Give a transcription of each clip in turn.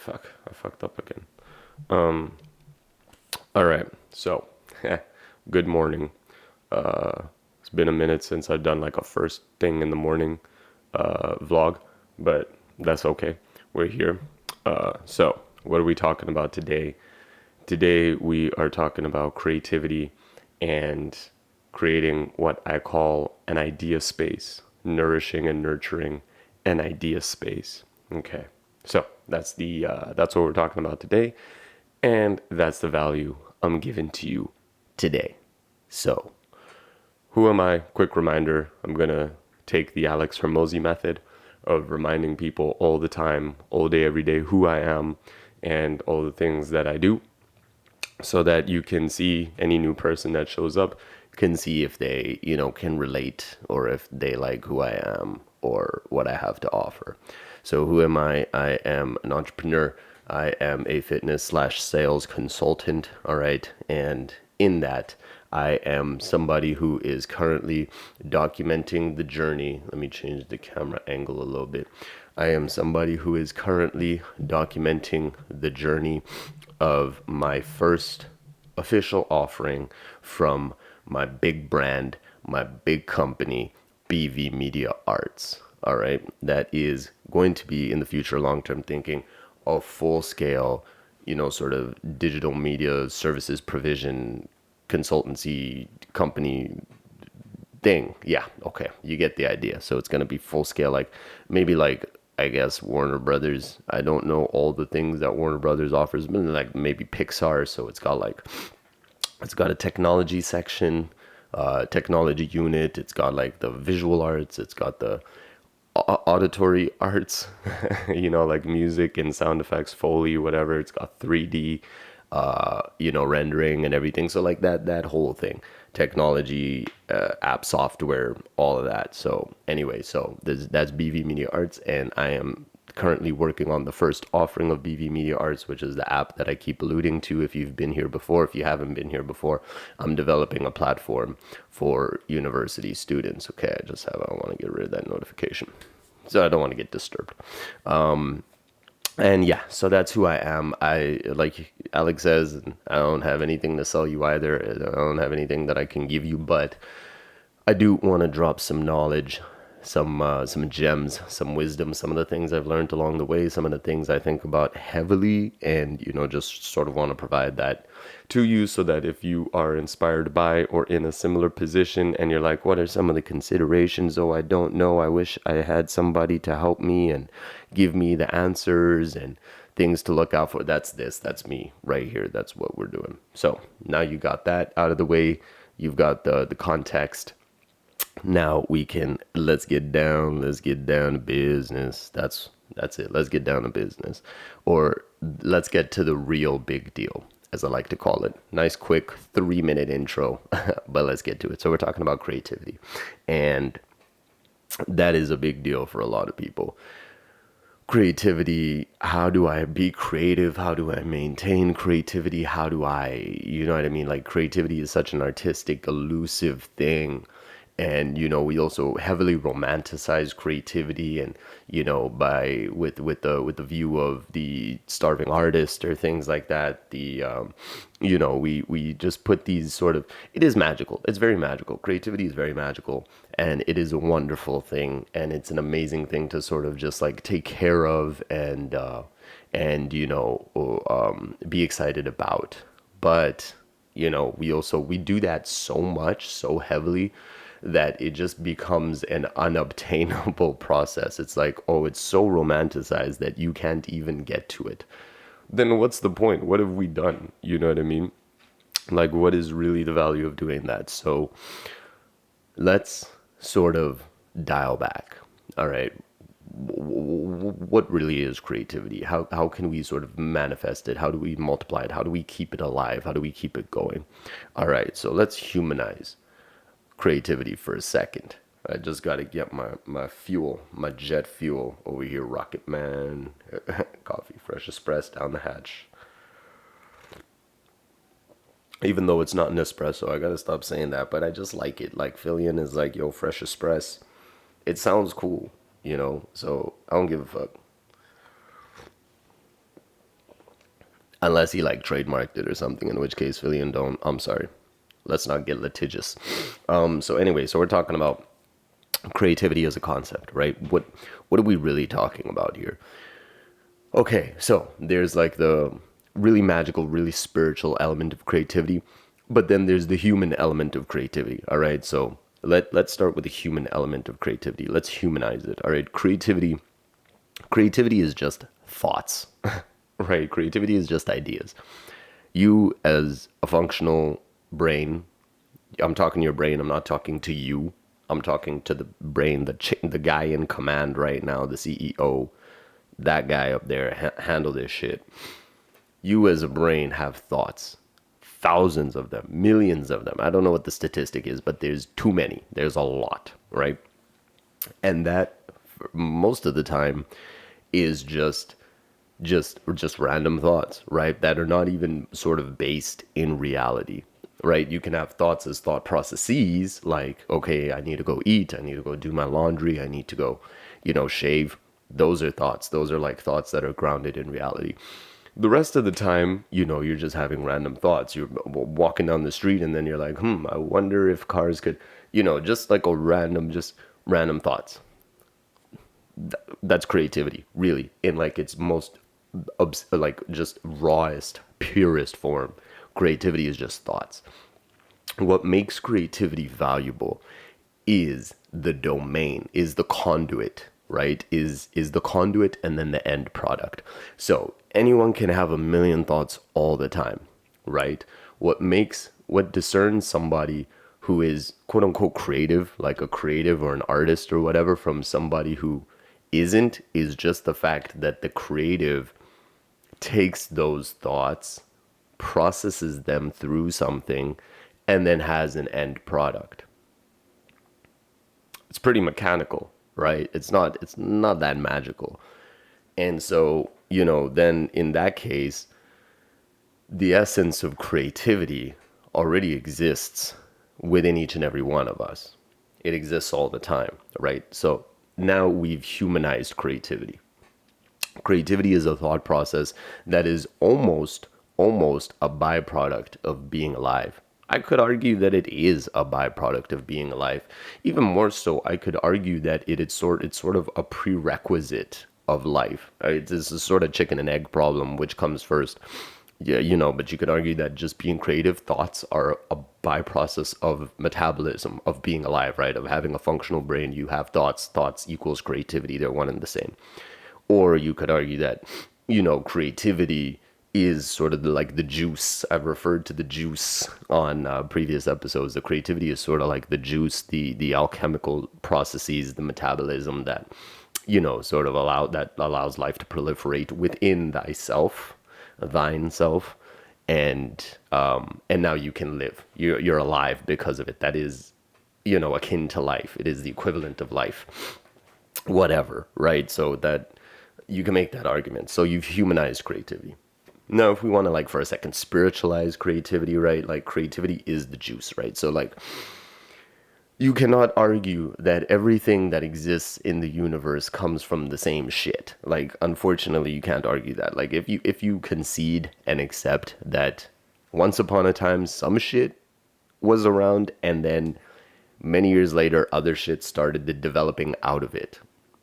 Fuck, I fucked up again. Um, all right. So, good morning. It's been a minute since I've done like a first thing in the morning vlog, but that's okay. We're here. So, what are we talking about today? Today we are talking about creativity and creating what I call an idea space, nourishing and nurturing an idea space. Okay, so that's what we're talking about today, and that's the value I'm giving to you today. So, who am I? Quick reminder: I'm gonna take the Alex Hermosi method of reminding people all the time, all day, every day, who I am and all the things that I do, so that you can see any new person that shows up can see if they, can relate or if they like who I am or what I have to offer. So who am I? I am an entrepreneur. I am a fitness slash sales consultant. All right. And in that, I am somebody who is currently documenting the journey. Let me change the camera angle a little bit. I am somebody who is currently documenting the journey of my first official offering from my big brand, my big company, BV Media Arts. All right. That is going to be in the future, long term thinking, a full scale, sort of digital media services provision consultancy company thing. Yeah, okay, you get the idea. So it's gonna be full scale, like maybe like I guess Warner Brothers. I don't know all the things that Warner Brothers offers, but like maybe Pixar. So it's got a technology section, technology unit. It's got like the visual arts. It's got the auditory arts, like music and sound effects, Foley, whatever. It's got 3D, rendering and everything. So like that whole thing, technology, app software, all of that. So anyway, that's BV Media Arts, and I am currently working on the first offering of BV Media Arts, which is the app that I keep alluding to. If you've been here before, if you haven't been here before, I'm developing a platform for university students. Okay, I want to get rid of that notification, so I don't want to get disturbed. And yeah, so that's who I am. I, like Alex says, I don't have anything to sell you either. I don't have anything that I can give you, but I do want to drop some knowledge, some gems, some wisdom, some of the things I've learned along the way, some of the things I think about heavily, and just sort of want to provide that to you, so that if you are inspired by or in a similar position and you're like, what are some of the considerations? Oh, I don't know. I wish I had somebody to help me and give me the answers and things to look out for. That's me right here. That's what we're doing. So now you got that out of the way. You've got the context. Now let's get down to business. That's it. Let's get down to business. Or let's get to the real big deal, as I like to call it. Nice quick 3-minute intro, but let's get to it. So we're talking about creativity, and that is a big deal for a lot of people. Creativity, how do I be creative? How do I maintain creativity? How do I, you know what I mean? Like, creativity is such an artistic, elusive thing. And we also heavily romanticize creativity, and by with the view of the starving artist or things like that. We just put these sort of, it is magical. It's very magical. Creativity is very magical, and it is a wonderful thing, and it's an amazing thing to sort of just like take care of and be excited about. But we do that so much, so heavily, that it just becomes an unobtainable process. It's like, oh, it's so romanticized that you can't even get to it. Then what's the point? What have we done? You know what I mean? Like, what is really the value of doing that? So let's sort of dial back. All right. What really is creativity? How can we sort of manifest it? How do we multiply it? How do we keep it alive? How do we keep it going? All right. So let's humanize creativity for a second. I just got to get my fuel, my jet fuel over here, Rocket Man. Coffee, fresh espresso down the hatch. Even though it's not an espresso, I gotta stop saying that, but I just like it. Like, Fillion is like, yo, fresh espresso. It sounds cool, so I don't give a fuck. unless he like trademarked it or something, in which case Villian don't. I'm sorry. Let's not get litigious. So anyway, so we're talking about creativity as a concept, right? What are we really talking about here? Okay, so there's like the really magical, really spiritual element of creativity, but then there's the human element of creativity. All right, so let's start with the human element of creativity. Let's humanize it. All right, creativity is just thoughts, right? Creativity is just ideas. You as a functional brain, I'm talking to your brain. I'm not talking to you. I'm talking to the brain, the guy in command right now, the CEO, that guy up there, handle this shit. You as a brain have thoughts, thousands of them, millions of them. I don't know what the statistic is, but there's too many. There's a lot, right? And that most of the time is just random thoughts, right? That are not even sort of based in reality, right? You can have thoughts as thought processes, like, okay, I need to go eat, I need to go do my laundry, I need to go, shave. Those are thoughts. Those are like thoughts that are grounded in reality. The rest of the time, you're just having random thoughts. You're walking down the street and then you're like, I wonder if cars could, just like just random thoughts. That's creativity, really, in like its most like just rawest, purest form. Creativity is just thoughts. What makes creativity valuable is the domain, is the conduit, right? Is the conduit and then the end product. So anyone can have a million thoughts all the time, right? What discerns somebody who is quote unquote creative, like a creative or an artist or whatever, from somebody who isn't, is just the fact that the creative takes those thoughts, processes them through something, and then has an end product. It's pretty mechanical, right? It's not that magical. And so, then in that case, the essence of creativity already exists within each and every one of us. It exists all the time, right? So now we've humanized creativity. Creativity is a thought process that is almost a byproduct of being alive. I could argue that it is a byproduct of being alive. Even more so, I could argue that it's sort of a prerequisite of life. It's a sort of chicken and egg problem, which comes first. Yeah, but you could argue that just being creative, thoughts are a byprocess of metabolism, of being alive, right? Of having a functional brain, you have thoughts. Thoughts equals creativity. They're one and the same. Or you could argue that, creativity is sort of like the juice. I've referred to the juice on previous episodes. The creativity is sort of like the juice, the alchemical processes, the metabolism that, sort of allows life to proliferate within thyself, thine self, and now you can live. You're alive because of it. That is, akin to life. It is the equivalent of life, whatever, right? So that you can make that argument. So you've humanized creativity. Now, if we want to, like, for a second, spiritualize creativity, right? Like, creativity is the juice, right? So, like, you cannot argue that everything that exists in the universe comes from the same shit. Like, unfortunately, you can't argue that. Like, if you concede and accept that once upon a time some shit was around and then many years later other shit started developing out of it.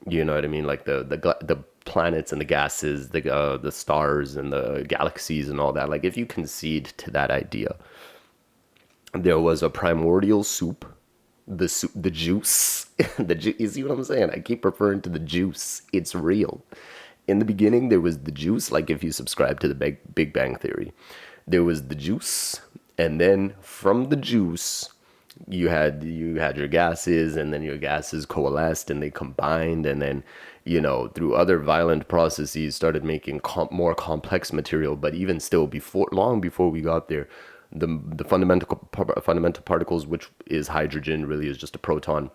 You know what I mean? Like the planets and the gases, the stars and the galaxies and all that. Like, if you concede to that idea, there was a primordial soup, the juice, you see what I'm saying? I keep referring to the juice. It's real. In the beginning, there was the juice. Like, if you subscribe to the Big Bang Theory, there was the juice, and then from the juice, you had your gases, and then your gases coalesced and they combined, and then through other violent processes started making more complex material. But even still, long before we got there, the fundamental particles, which is hydrogen, really is just a proton.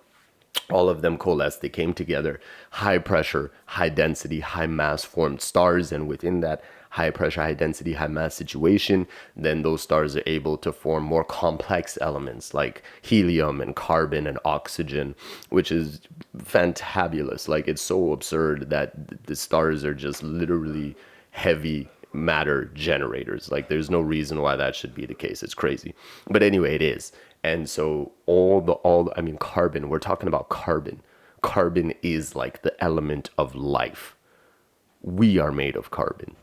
All of them coalesced. They came together. High pressure, high density, high mass formed stars, and within that high pressure, high density, high mass situation, then those stars are able to form more complex elements like helium and carbon and oxygen, which is fantabulous. Like, it's so absurd that the stars are just literally heavy matter generators. Like there's no reason why that should be the case. It's crazy. But anyway, it is. And so I mean, carbon, we're talking about carbon. Carbon is like the element of life. We are made of carbon.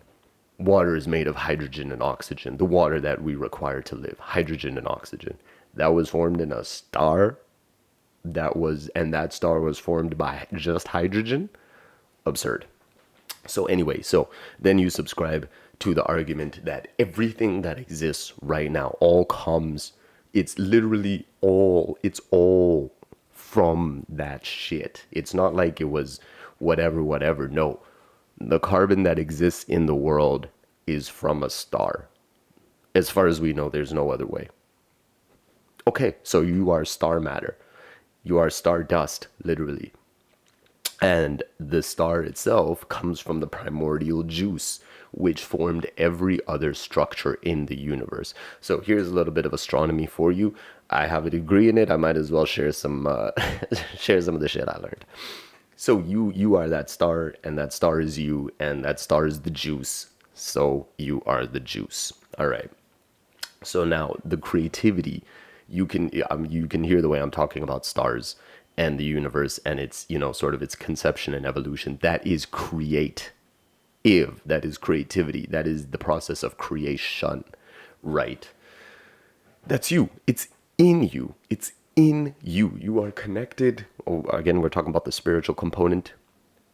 Water is made of hydrogen and oxygen, the water that we require to live, hydrogen and oxygen. That was formed in a star. And that star was formed by just hydrogen. Absurd. So anyway, so then you subscribe to the argument that everything that exists right now all comes, it's all from that shit. It's not like it was whatever. No, the carbon that exists in the world is from a star. As far as we know, there's no other way. Okay, so you are star matter. You are star dust, literally. And the star itself comes from the primordial juice, which formed every other structure in the universe. So here's a little bit of astronomy for you. I have a degree in it. I might as well share some share some of the shit I learned. So you are that star, and that star is you, and that star is the juice. So you are the juice. All right. So now the creativity, you can hear the way I'm talking about stars and the universe and its, sort of its conception and evolution. That is that is creativity. That is the process of creation, right? That's you. It's in you. It's in you. You are connected. Oh, again, we're talking about the spiritual component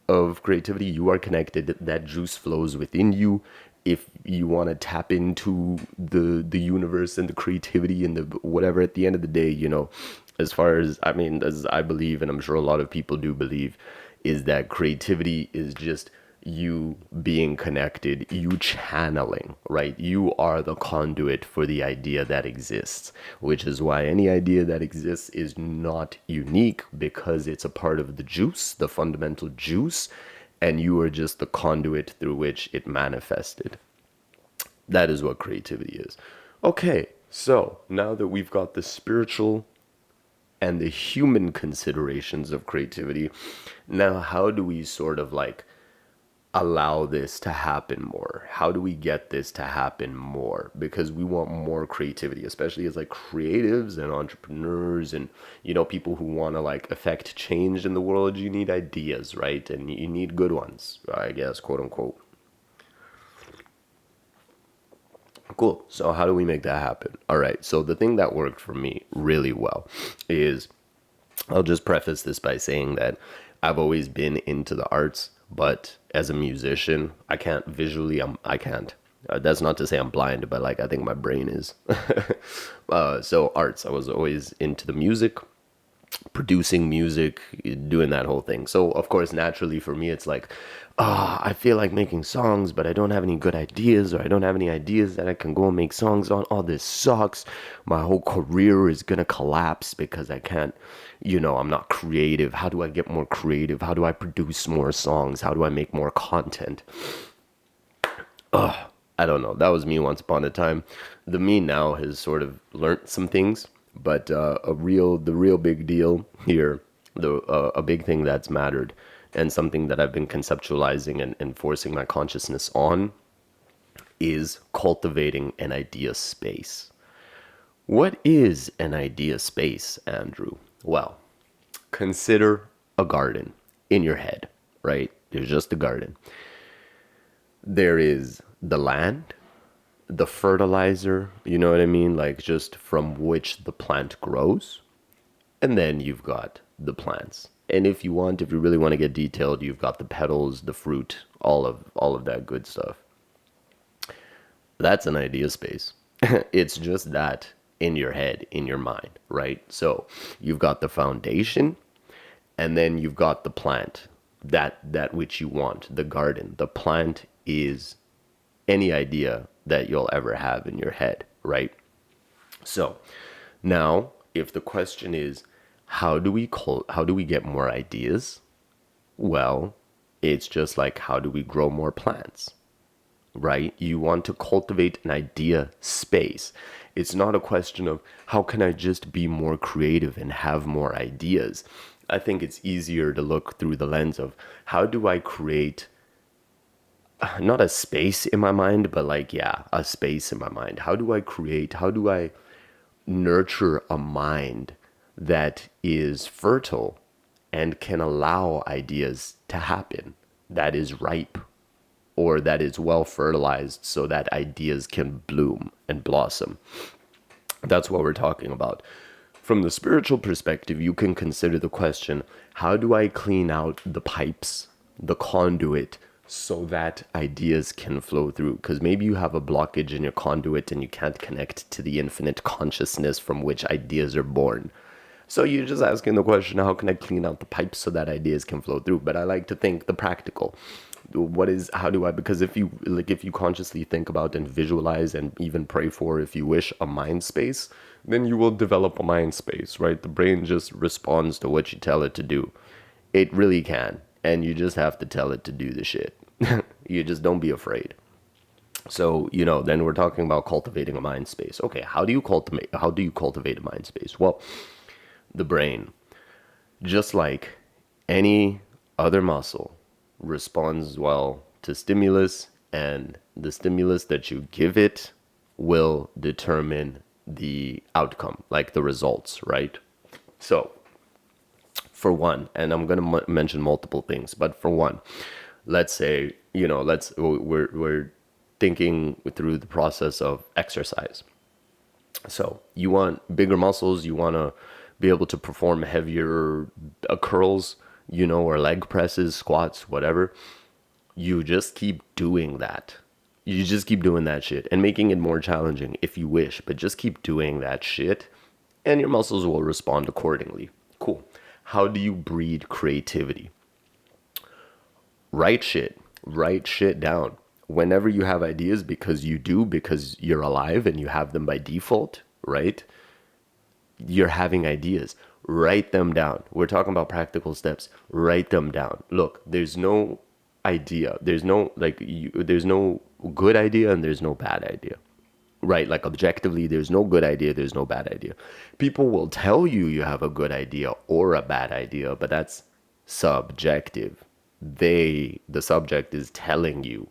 of creativity. You are connected. That juice flows within you. If you want to tap into the universe and the creativity and the whatever, at the end of the day, as far as as I believe, and I'm sure a lot of people do believe, is that creativity is just you being connected, you channeling, right? You are the conduit for the idea that exists, which is why any idea that exists is not unique, because it's a part of the juice, the fundamental juice, and you are just the conduit through which it manifested. That is what creativity is. Okay, so now that we've got the spiritual and the human considerations of creativity, now how do we sort of like allow this to happen more? How do we get this to happen more? Because we want more creativity, especially as like creatives and entrepreneurs and people who want to like affect change in the world. You need ideas, right? And you need good ones, I guess, quote unquote. Cool. So how do we make that happen? All right. So the thing that worked for me really well is, I'll just preface this by saying that I've always been into the arts, but as a musician, I can't visually, I can't. That's not to say I'm blind, but like I think my brain is. So arts, I was always into the music, producing music, doing that whole thing. So of course, naturally for me, it's like, I feel like making songs, but I don't have any good ideas, or I don't have any ideas that I can go and make songs on. Oh, this sucks. My whole career is gonna collapse because I can't, I'm not creative. How do I get more creative? How do I produce more songs? How do I make more content? I don't know. That was me once upon a time. The me now has sort of learned some things, but the real big deal here, a big thing that's mattered, and something that I've been conceptualizing and forcing my consciousness on, is cultivating an idea space. What is an idea space, Andrew? Well, consider a garden in your head, right? There's just a garden. There is the land, the fertilizer, you know what I mean? Like just from which the plant grows. And then you've got the plants. And if you really want to get detailed, you've got the petals, the fruit, all of that good stuff. That's an idea space. It's just that in your head, in your mind, right? So you've got the foundation, and then you've got the plant, that which you want, the garden. The plant is any idea that you'll ever have in your head, right? So now, if the question is, how do we get more ideas? Well, it's just like, how do we grow more plants? Right? You want to cultivate an idea space. It's not a question of how can I just be more creative and have more ideas. I think it's easier to look through the lens of how do I create not a space in my mind, but like, yeah, a space in my mind. How do I nurture a mind that is fertile and can allow ideas to happen, that is ripe or that is well fertilized so that ideas can bloom and blossom? That's what we're talking about. From the spiritual perspective, you can consider the question, how do I clean out the pipes, the conduit, so that ideas can flow through? Because maybe you have a blockage in your conduit and you can't connect to the infinite consciousness from which ideas are born. So you're just asking the question, how can I clean out the pipes so that ideas can flow through? But I like to think the practical. How do I, because if you consciously think about and visualize and even pray for, if you wish, a mind space, then you will develop a mind space, right? The brain just responds to what you tell it to do. It really can. And you just have to tell it to do the shit. You just don't be afraid. So, then we're talking about cultivating a mind space. Okay, how do you cultivate a mind space? Well, the brain, just like any other muscle, responds well to stimulus, and the stimulus that you give it will determine the outcome, like the results, right? So, for one, and I'm going to mention multiple things, but for one, let's say, we're thinking through the process of exercise. So you want bigger muscles, you want to be able to perform heavier curls, or leg presses, squats, whatever. You just keep doing that. You just keep doing that shit and making it more challenging if you wish, but just keep doing that shit and your muscles will respond accordingly. Cool. How do you breed creativity? Write shit down. Whenever you have ideas, because you're alive and you have them by default, right? You're having ideas. Write them down. We're talking about practical steps. Write them down. Look, there's no idea. There's no good idea and there's no bad idea. Right? Like objectively, there's no good idea, there's no bad idea. People will tell you you have a good idea or a bad idea, but that's subjective. The subject is telling you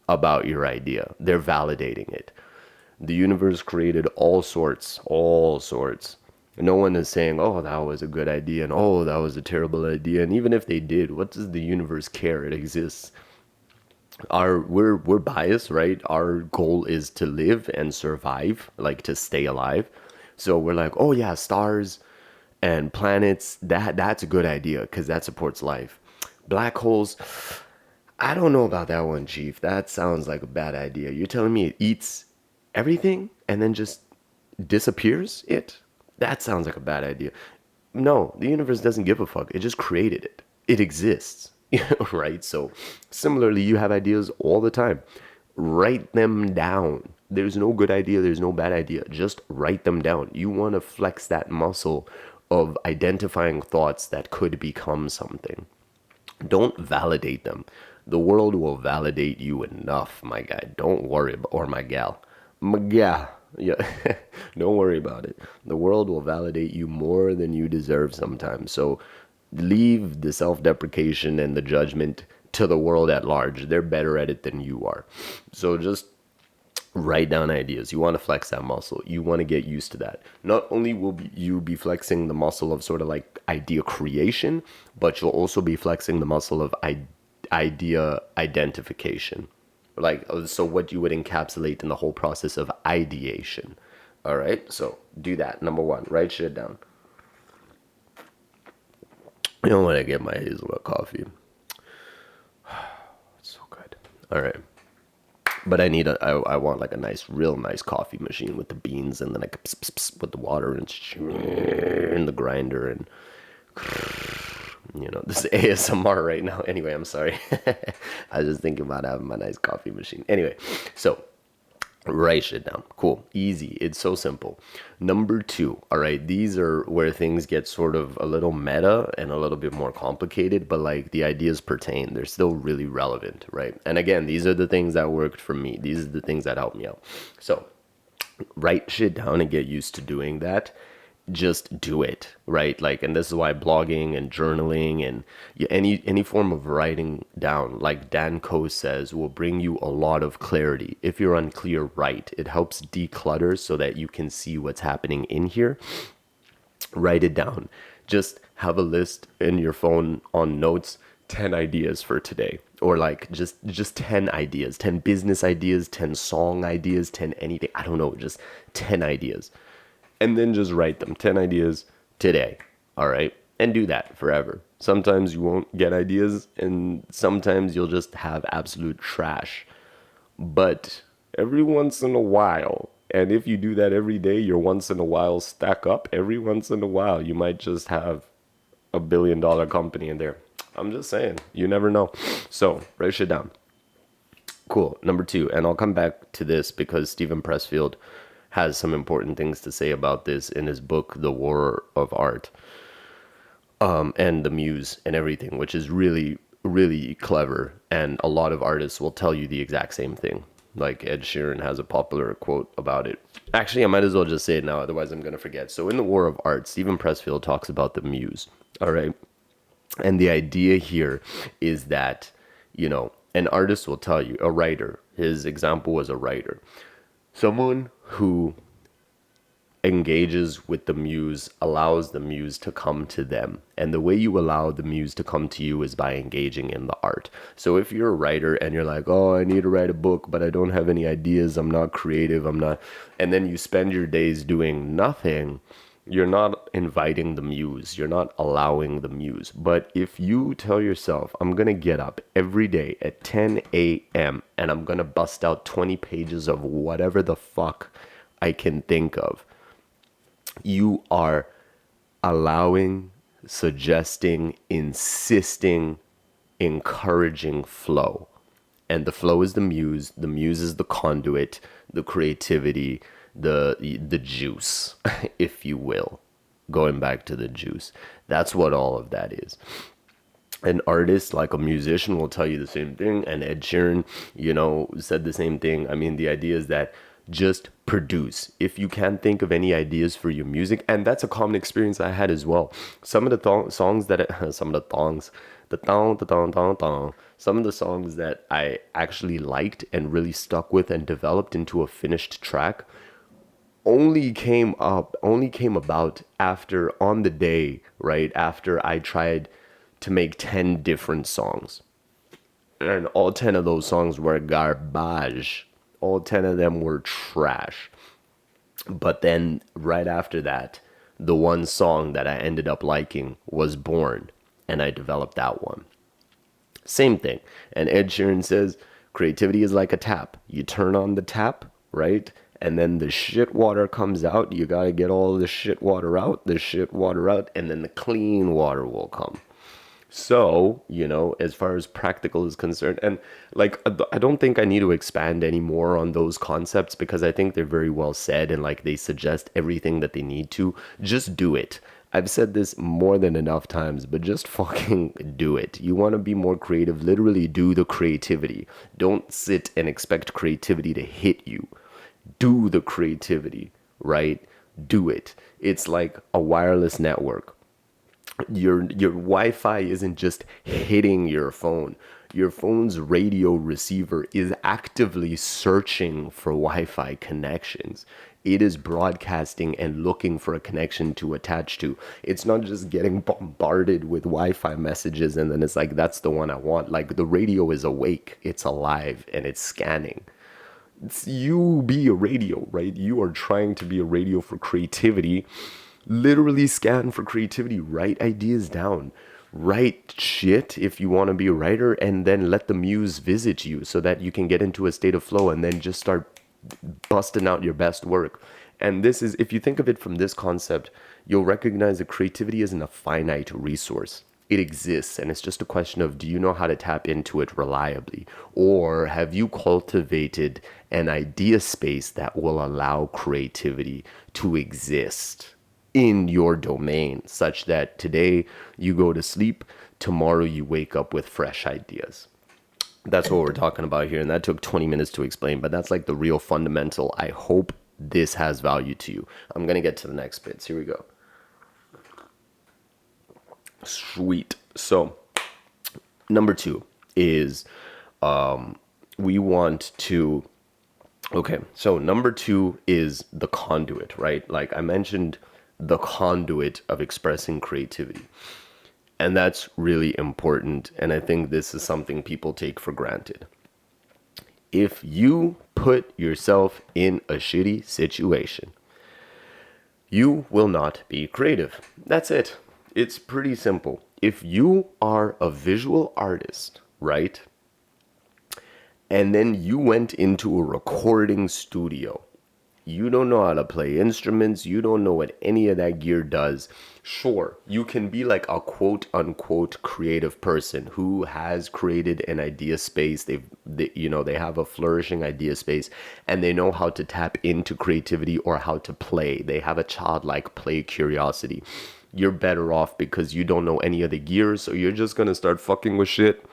about your idea. They're validating it. The universe created all sorts, all sorts. No one is saying, oh, that was a good idea and oh, that was a terrible idea. And even if they did, what does the universe care? It exists. We're biased, right? Our goal is to live and survive, like to stay alive. So we're like, oh yeah, stars and planets, that's a good idea because that supports life. Black holes, I don't know about that one, Chief. That sounds like a bad idea. You're telling me it eats everything and then just disappears it? That sounds like a bad idea. No, the universe doesn't give a fuck. It just created it. It exists. Right? So similarly, you have ideas all the time. Write them down. There's no good idea, there's no bad idea. Just write them down. You want to flex that muscle of identifying thoughts that could become something. Don't validate them. The world will validate you enough, my guy. Don't worry about, or my gal. My gal. Yeah. Don't worry about it. The world will validate you more than you deserve sometimes. So leave the self-deprecation and the judgment to the world at large. They're better at it than you are. So just write down ideas. You want to flex that muscle. You want to get used to that. Not only will you be flexing the muscle of sort of like idea creation, but you'll also be flexing the muscle of idea identification. Like, so what you would encapsulate in the whole process of ideation. All right. So do that. Number one, write shit down. You know when I get my hazelnut coffee. It's so good. All right. But I want like a nice, real nice coffee machine with the beans and then like pss, pss, pss, with the water and in the grinder and this is ASMR right now. Anyway, I'm sorry. I was just thinking about having my nice coffee machine. Anyway, so write shit down. Cool. Easy. It's so simple. Number two. All right. These are where things get sort of a little meta and a little bit more complicated, but like the ideas pertain. They're still really relevant, right? And again, these are the things that worked for me. These are the things that helped me out. So write shit down and get used to doing that. just do it, right? Like, and this is why blogging and journaling and any form of writing down, like Dan Coe says, will bring you a lot of clarity. If you're unclear, write. It helps declutter so that you can see what's happening in here. Write it down. Just have a list in your phone on notes, 10 ideas for today, or like just 10 ideas, 10 business ideas, 10 song ideas, 10 anything. I don't know, just 10 ideas. And then just write them, 10 ideas today. All right? And do that forever. Sometimes you won't get ideas, and sometimes you'll just have absolute trash. But every once in a while, and if you do that every day, your once in a while stack up. Every once in a while, you might just have $1 billion company in there. I'm just saying, you never know. So write shit down. Cool. Number two, and I'll come back to this because Stephen Pressfield has some important things to say about this in his book, The War of Art, and the Muse and everything, which is really, really clever. And a lot of artists will tell you the exact same thing. Like Ed Sheeran has a popular quote about it. Actually, I might as well just say it now, otherwise I'm going to forget. So in The War of Art, Stephen Pressfield talks about the Muse. All right. And the idea here is that, an artist will tell you, a writer, his example was a writer, someone who engages with the muse allows the muse to come to them. And the way you allow the muse to come to you is by engaging in the art. So if you're a writer and you're like, oh, I need to write a book, but I don't have any ideas, I'm not creative, and then you spend your days doing nothing, you're not inviting the muse. You're not allowing the muse. But if you tell yourself, I'm going to get up every day at 10 a.m. and I'm going to bust out 20 pages of whatever the fuck I can think of, you are allowing, suggesting, insisting, encouraging flow. And the flow is the muse. The muse is the conduit, the creativity, the juice, if you will. Going back to the juice. That's what all of that is. An artist, like a musician, will tell you the same thing. And Ed Sheeran, said the same thing. I mean, the idea is that just produce. If you can't think of any ideas for your music, and that's a common experience I had as well. Some of the songs that some of the thongs, the thong, the thong, thong, thong. Some of the songs that I actually liked and really stuck with and developed into a finished track only came about after, on the day, right after I tried to make 10 different songs. And all 10 of those songs were garbage. All 10 of them were trash. But then right after that, the one song that I ended up liking was Born, and I developed that one. Same thing. And Ed Sheeran says, creativity is like a tap. You turn on the tap, right? And then the shit water comes out. You got to get all the shit water out, and then the clean water will come. So, as far as practical is concerned, and like, I don't think I need to expand any more on those concepts because I think they're very well said and like they suggest everything that they need to. Just do it. I've said this more than enough times, but just fucking do it. You want to be more creative, literally do the creativity. Don't sit and expect creativity to hit you. Do the creativity, right? Do it. It's like a wireless network. Your Wi-Fi isn't just hitting your phone. Your phone's radio receiver is actively searching for Wi-Fi connections. It is broadcasting and looking for a connection to attach to. It's not just getting bombarded with Wi-Fi messages and then it's like, that's the one I want. Like, the radio is awake, it's alive, and it's scanning. You be a radio, right? You are trying to be a radio for creativity. Literally scan for creativity. Write ideas down. Write shit if you want to be a writer, and then let the muse visit you so that you can get into a state of flow and then just start busting out your best work. And this is, if you think of it from this concept, you'll recognize that creativity isn't a finite resource. It exists, and it's just a question of, do you know how to tap into it reliably? Or have you cultivated an idea space that will allow creativity to exist in your domain, such that today you go to sleep, tomorrow you wake up with fresh ideas? That's what we're talking about here, and that took 20 minutes to explain, but that's like the real fundamental. I hope this has value to you. I'm going to get to the next bits. Here we go. Sweet. So number two is we want to okay, so number two is the conduit, right? Like I mentioned, the conduit of expressing creativity. And that's really important. And I think this is something people take for granted. If you put yourself in a shitty situation, you will not be creative. That's it. It's pretty simple. If you are a visual artist, right? And then you went into a recording studio. You don't know how to play instruments. You don't know what any of that gear does. Sure, you can be like a quote unquote creative person who has created an idea space. They have a flourishing idea space and they know how to tap into creativity or how to play. They have a childlike play curiosity. You're better off because you don't know any of the gears, so you're just gonna start fucking with shit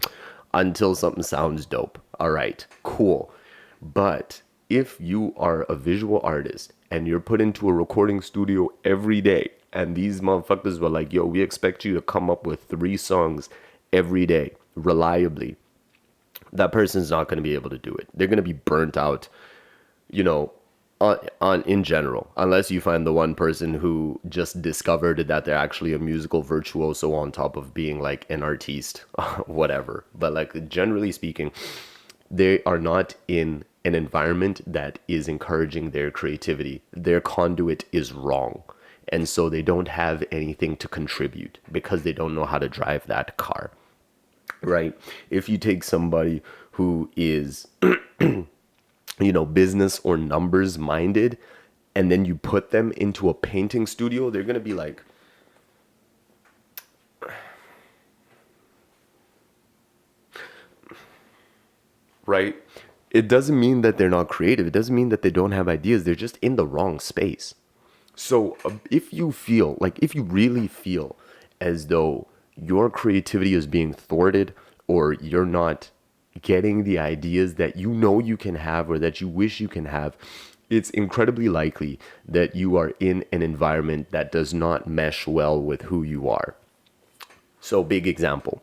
until something sounds dope. All right, cool. But if you are a visual artist and you're put into a recording studio every day, and these motherfuckers were like, yo, we expect you to come up with 3 songs every day reliably, that person's not going to be able to do it. They're going to be burnt out, you know, on in general, unless you find the one person who just discovered that they're actually a musical virtuoso on top of being like an artiste, whatever. But like generally speaking, they are not in an environment that is encouraging their creativity. Their conduit is wrong. And so they don't have anything to contribute because they don't know how to drive that car, right? If you take somebody who is, business or numbers minded, and then you put them into a painting studio, they're going to be like, right? It doesn't mean that they're not creative. It doesn't mean that they don't have ideas. They're just in the wrong space. So if you really feel as though your creativity is being thwarted or you're not getting the ideas that you know you can have or that you wish you can have, it's incredibly likely that you are in an environment that does not mesh well with who you are. So, big example,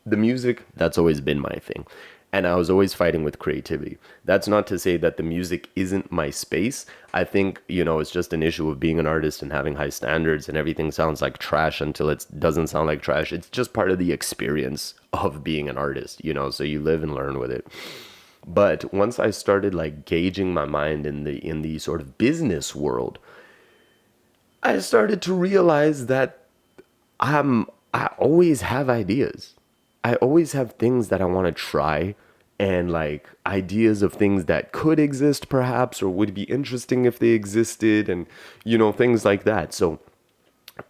the music, that's always been my thing. And I was always fighting with creativity. That's not to say that the music isn't my space. I think, it's just an issue of being an artist and having high standards and everything sounds like trash until it doesn't sound like trash. It's just part of the experience of being an artist, so you live and learn with it. But once I started like gauging my mind in the sort of business world, I started to realize that I always have ideas. I always have things that I want to try and like ideas of things that could exist perhaps or would be interesting if they existed and things like that. So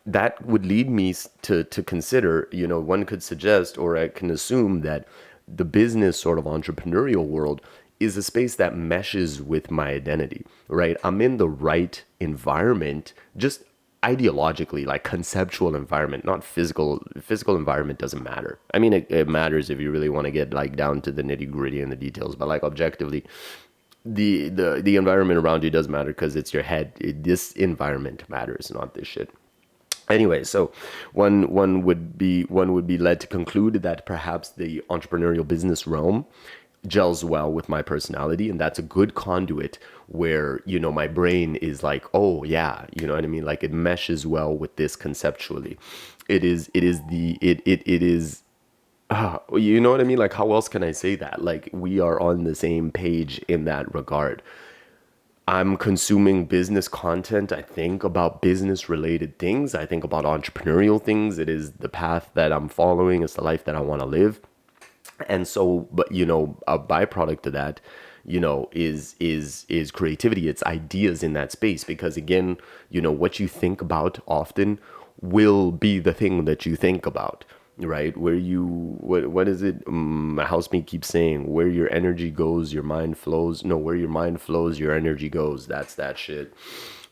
that would lead me to consider, one could suggest or I can assume that the business sort of entrepreneurial world is a space that meshes with my identity, right? I'm in the right environment, just ideologically, like conceptual environment, not physical. Physical environment doesn't matter. I mean, it matters if you really want to get like down to the nitty gritty and the details, but like objectively, the environment around you does matter because it's your head. This environment matters, not this shit. Anyway, so one would be led to conclude that perhaps the entrepreneurial business realm gels well with my personality, and that's a good conduit where my brain is like, oh yeah, you know what I mean, like it meshes well with this conceptually. It is you know what I mean, like how else can I say that, like we are on the same page in that regard. I'm consuming business content. I think about business related things. I think about entrepreneurial things. It is the path that I'm following. It's the life that I want to live. And so, but a byproduct of that, is creativity. It's ideas in that space because again, what you think about often will be the thing that you think about, right? Where you what is it? My housemate keeps saying, where your energy goes, your mind flows. No, where your mind flows, your energy goes. That's that shit.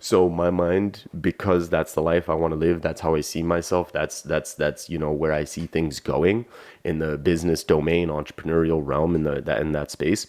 So my mind, because that's the life I want to live, that's how I see myself. That's where I see things going in the business domain, entrepreneurial realm in that space.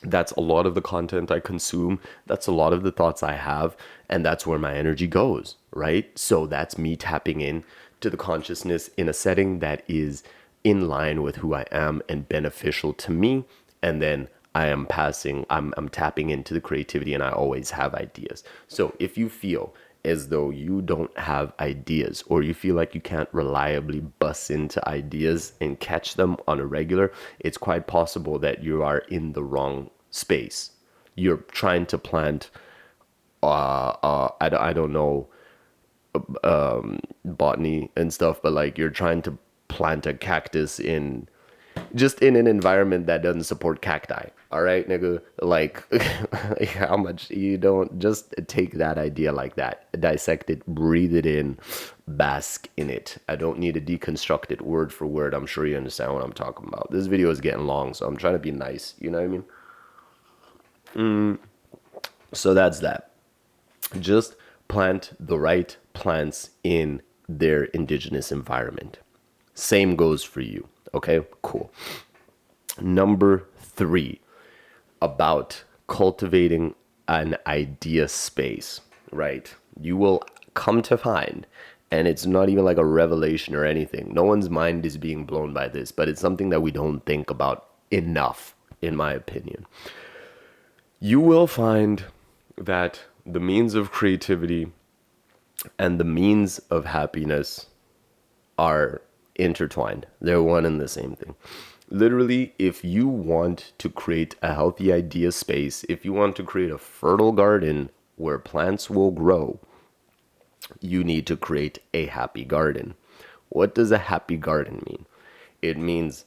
That's a lot of the content I consume. That's a lot of the thoughts I have, and that's where my energy goes, right? So that's me tapping in to the consciousness in a setting that is in line with who I am and beneficial to me. And then I'm tapping into the creativity, and I always have ideas. So if you feel as though you don't have ideas, or you feel like you can't reliably bust into ideas and catch them on a regular, it's quite possible that you are in the wrong space. You're trying to plant, I don't know, botany and stuff, but like you're trying to plant a cactus in just in an environment that doesn't support cacti. All right, nigga. Like, how much you don't just take that idea like that, dissect it, breathe it in, bask in it. I don't need to deconstruct it word for word. I'm sure you understand what I'm talking about. This video is getting long, so I'm trying to be nice. You know what I mean? So that's that. Just plant the right plants in their indigenous environment. Same goes for you. Okay, cool. Number 3, about cultivating an idea space, right? You will come to find, and it's not even like a revelation or anything. No one's mind is being blown by this, but it's something that we don't think about enough, in my opinion. You will find that the means of creativity and the means of happiness are intertwined. They're one and the same thing. Literally, if you want to create a healthy idea space, if you want to create a fertile garden where plants will grow, you need to create a happy garden. What does a happy garden mean? It means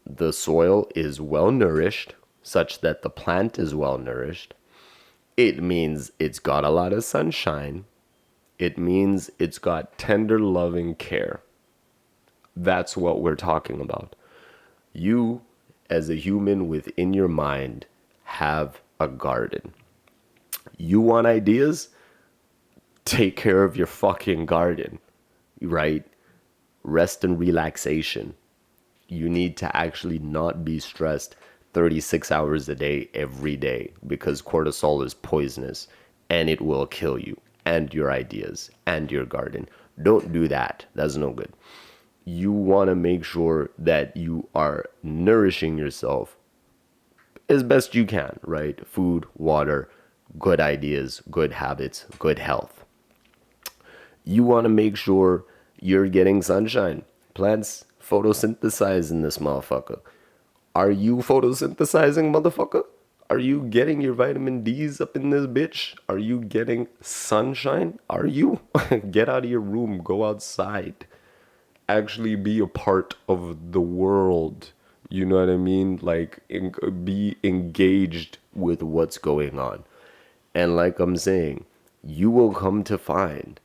the soil is well nourished, such that the plant is well nourished. It means it's got a lot of sunshine. It means it's got tender, loving care. That's what we're talking about. You, as a human within your mind, have a garden. You want ideas? Take care of your fucking garden, right? Rest and relaxation. You need to actually not be stressed 36 hours a day, every day, because cortisol is poisonous and it will kill you and your ideas and your garden. Don't do that. That's no good. You want to make sure that you are nourishing yourself as best you can, right? Food, water, good ideas, good habits, good health. You want to make sure you're getting sunshine. Plants photosynthesize in this motherfucker. Are you photosynthesizing, motherfucker? Are you getting your vitamin D's up in this bitch? Are you getting sunshine? Are you? Get out of your room. Go outside. Actually be a part of the world. You know what I mean? Like, be engaged with what's going on. And like I'm saying, you will come to find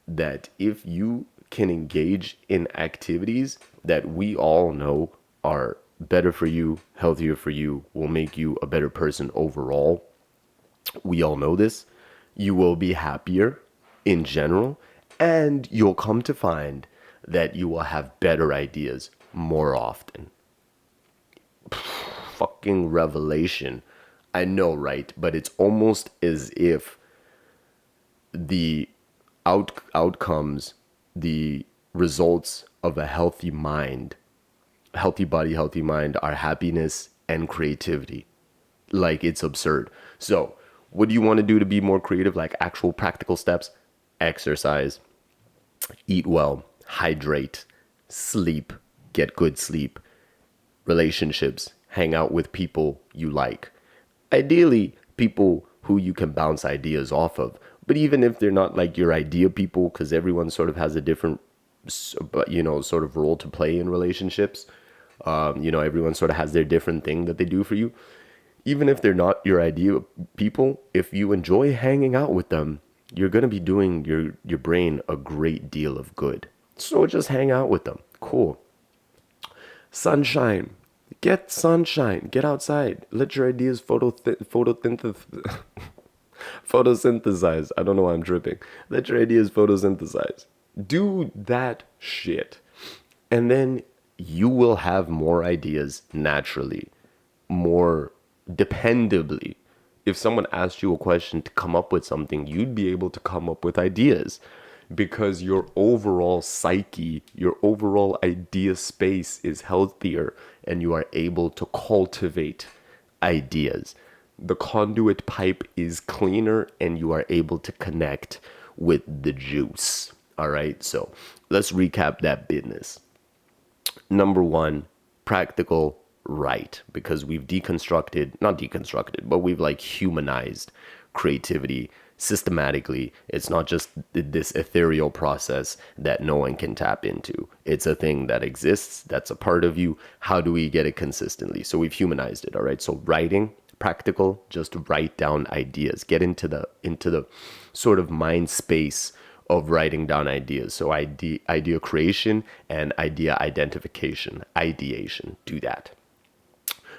that if you can engage in activities that we all know are better for you, healthier for you, will make you a better person overall, we all know this, you will be happier in general, and you'll come to find that you will have better ideas more often. Fucking revelation. I know, right? But it's almost as if the outcomes, the results of a healthy mind, healthy body, healthy mind, are happiness and creativity. Like, it's absurd. So, what do you want to do to be more creative? Like actual practical steps: exercise, eat well, hydrate, sleep, get good sleep, relationships, hang out with people you like. Ideally, people who you can bounce ideas off of. But even if they're not like your idea people, because everyone sort of has a different, sort of role to play in relationships. Everyone sort of has their different thing that they do for you. Even if they're not your idea people, if you enjoy hanging out with them, you're going to be doing your brain a great deal of good. So just hang out with them. Cool. Sunshine. Get sunshine. Get outside. Let your ideas photosynthesize. I don't know why I'm tripping. Let your ideas photosynthesize. Do that shit. And then you will have more ideas naturally, more dependably. If someone asked you a question to come up with something, you'd be able to come up with ideas. because your overall psyche, your overall idea space is healthier and you are able to cultivate ideas. The conduit pipe is cleaner and you are able to connect with the juice. All right, so let's recap that business. Number one, practical, right? Because we've not deconstructed, but we've like humanized creativity systematically. It's not just this ethereal process that no one can tap into. It's a thing that exists, that's a part of you. How do we get it consistently? So we've humanized it, all right? So writing, practical, just write down ideas. Get into the sort of mind space of writing down ideas. So idea creation and idea identification, ideation. Do that.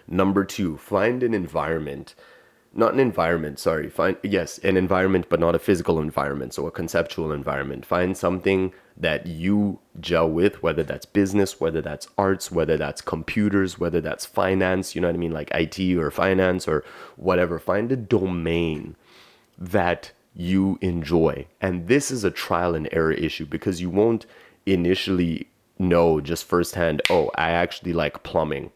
Number two, find an environment. Not an environment, sorry. Find, yes, an environment, but not a physical environment. So a conceptual environment. Find something that you gel with, whether that's business, whether that's arts, whether that's computers, whether that's finance, you know what I mean? Like IT or finance or whatever. Find a domain that you enjoy. And this is a trial and error issue because you won't initially know just firsthand, oh, I actually like plumbing.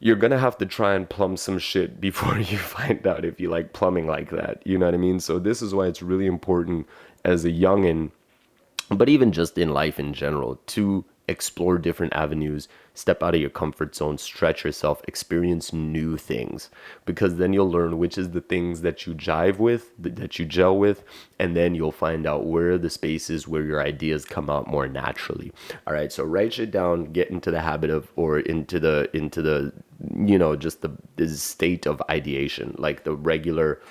You're gonna have to try and plumb some shit before you find out if you like plumbing like that. You know what I mean? So this is why it's really important as a youngin', but even just in life in general, to explore different avenues, step out of your comfort zone, stretch yourself, experience new things, because then you'll learn which is the things that you jive with, that you gel with, and then you'll find out where are the spaces where your ideas come out more naturally. All right, so write shit down, get into the habit of, or into the just the state of ideation, like the regular,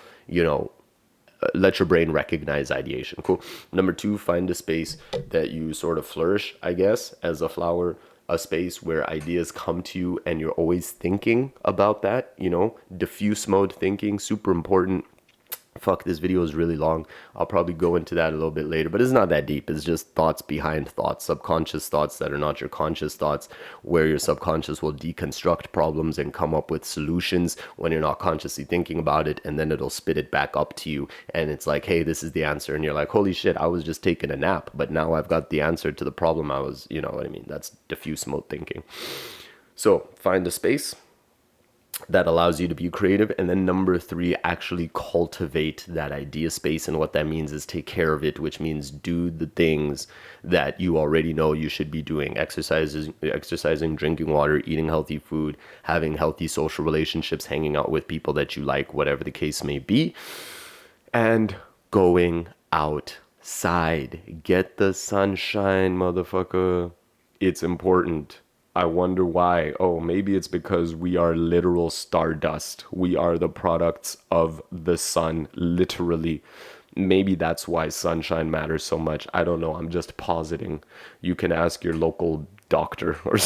let your brain recognize ideation. Cool. Number two, find a space that you sort of flourish, I guess, as a flower, a space where ideas come to you and you're always thinking about that, diffuse mode thinking, super important. Fuck, this video is really long. I'll probably go into that a little bit later, but it's not that deep. It's just thoughts behind thoughts, subconscious thoughts that are not your conscious thoughts, where your subconscious will deconstruct problems and come up with solutions when you're not consciously thinking about it, and then it'll spit it back up to you. And it's like, hey, this is the answer. And you're like, holy shit, I was just taking a nap, but now I've got the answer to the problem I was, you know what I mean? That's diffuse mode thinking. So find a space that allows you to be creative. And then number three, actually cultivate that idea space. And what that means is take care of it, which means do the things that you already know you should be doing. Exercising, drinking water, eating healthy food, having healthy social relationships, hanging out with people that you like, whatever the case may be, and going outside. Get the sunshine, motherfucker. It's important. I wonder why. Oh, maybe it's because we are literal stardust. We are the products of the sun, literally. Maybe that's why sunshine matters so much. I don't know. I'm just positing. You can ask your local doctor or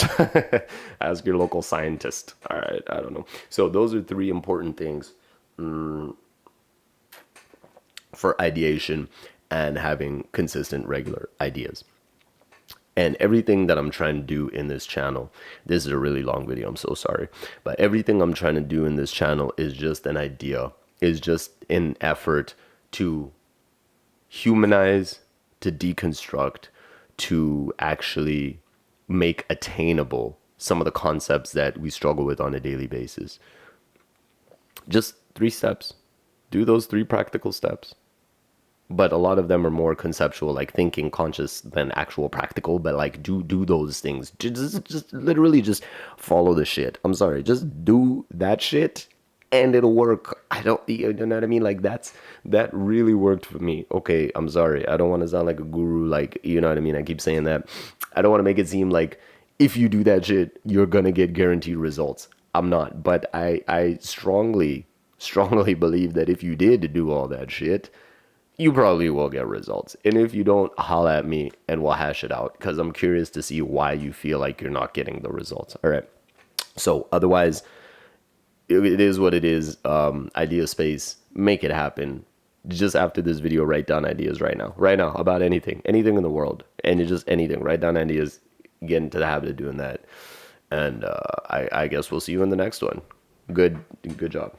ask your local scientist. All right. I don't know. So those are three important things for ideation and having consistent, regular ideas. And everything that I'm trying to do in this channel, this is a really long video, I'm so sorry, but everything I'm trying to do in this channel is just an idea, is just an effort to humanize, to deconstruct, to actually make attainable some of the concepts that we struggle with on a daily basis. Just 3 steps. Do those 3 practical steps. But a lot of them are more conceptual, like thinking conscious than actual practical, but like do those things. Just literally just follow the shit. I'm sorry, just do that shit and it'll work. You know what I mean? Like that really worked for me. Okay, I'm sorry. I don't want to sound like a guru, like, you know what I mean? I keep saying that. I don't want to make it seem like if you do that shit, you're gonna get guaranteed results. I'm not, but I strongly believe that if you did do all that shit, you probably will get results. And if you don't, holla at me and we'll hash it out, because I'm curious to see why you feel like you're not getting the results. All right. So otherwise, it is what it is. Idea space, make it happen. Just after this video, write down ideas right now about anything in the world, and just anything. Write down ideas, get into the habit of doing that. And I guess we'll see you in the next one. Good job.